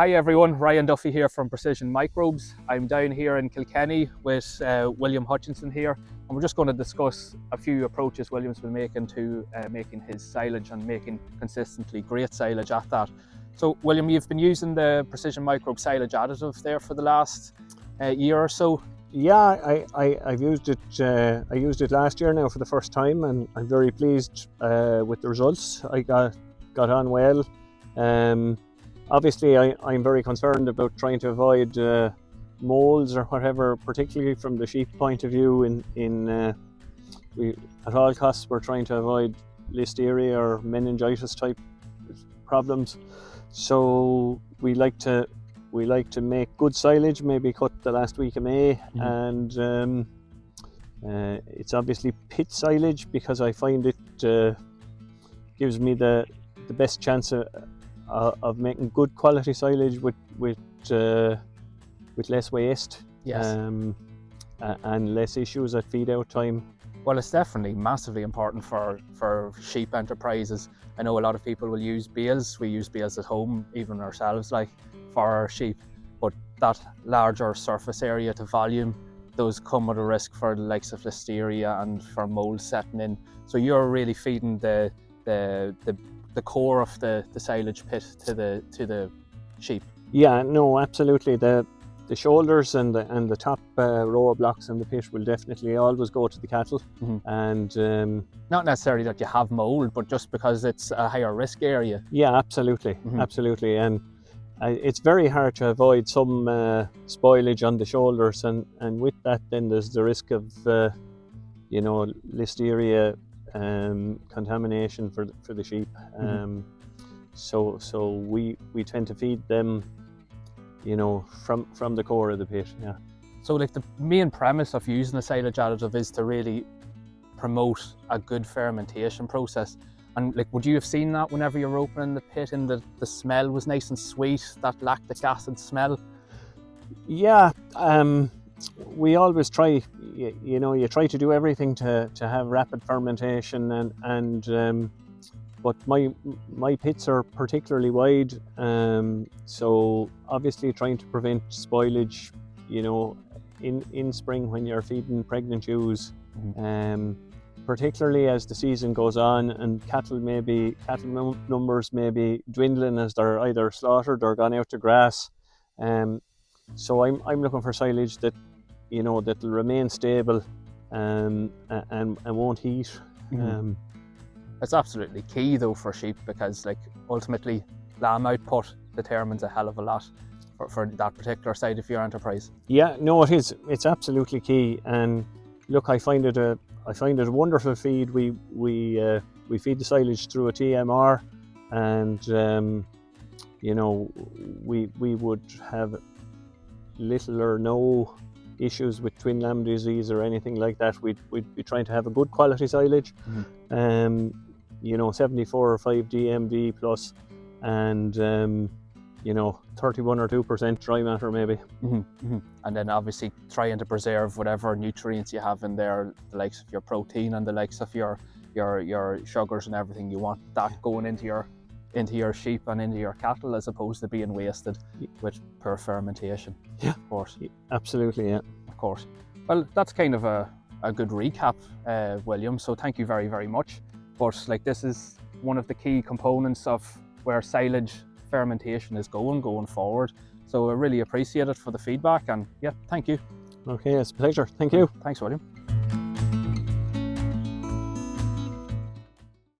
Hi everyone, Ryan Duffy here from Precision Microbes. I'm down here in Kilkenny with William Hutchinson here, and we're just going to discuss a few approaches William's been making to making his silage and making consistently great silage at that. So William, you've been using the Precision Microbes Silage Additive there for the last year or so. Yeah, I've used it. I used it last year now for the first time, and I'm very pleased with the results. I got on well. Obviously, I'm very concerned about trying to avoid moulds or whatever, particularly from the sheep point of view. We at all costs we're trying to avoid listeria or meningitis type problems. So we like to make good silage, maybe cut the last week of May, and it's obviously pit silage because I find it gives me the best chance of making good quality silage with less waste. Yes. And less issues at feed out time. Well, it's definitely massively important for sheep enterprises. I know a lot of people will use bales. We use bales at home, even ourselves, like for our sheep. But that larger surface area to volume, those come with a risk for the likes of listeria and for mould setting in. So you're really feeding the core of the silage pit to the sheep. Yeah, no, absolutely. The shoulders and the top row of blocks in the pit will definitely always go to the cattle. And not necessarily that you have mould, but just because it's a higher risk area. Yeah, absolutely, absolutely. And it's very hard to avoid some spoilage on the shoulders, and with that then there's the risk of listeria contamination for the sheep. So we tend to feed them from the core of the pit. Yeah. So like the main premise of using a silage additive is to really promote a good fermentation process. And like, would you have seen that whenever you were opening the pit and the smell was nice and sweet, that lactic acid smell? Yeah, we always try, you try to do everything to have rapid fermentation, and but my pits are particularly wide, so obviously trying to prevent spoilage, in spring when you're feeding pregnant ewes, particularly as the season goes on and cattle numbers may be dwindling as they're either slaughtered or gone out to grass. So I'm looking for silage that that'll remain stable and won't heat. It's absolutely key though for sheep, because like ultimately lamb output determines a hell of a lot for that particular side of your enterprise. Yeah, no, it is. It's absolutely key. And look, I find it a wonderful feed. We feed the silage through a TMR, and we would have little or no issues with twin lamb disease or anything like that. We'd be trying to have a good quality silage, 74 or 5 DMD plus, and 31 or 2% dry matter maybe. And then obviously trying to preserve whatever nutrients you have in there, the likes of your protein and the likes of your sugars and everything. You want that going into your sheep and into your cattle, as opposed to being wasted with poor fermentation. Yeah, of course. Absolutely, yeah. Of course. Well, that's kind of a good recap, William. So thank you very, very much. But like, this is one of the key components of where silage fermentation is going forward. So I really appreciate it for the feedback, and yeah, thank you. Okay, it's a pleasure. Thank you. Thanks, William.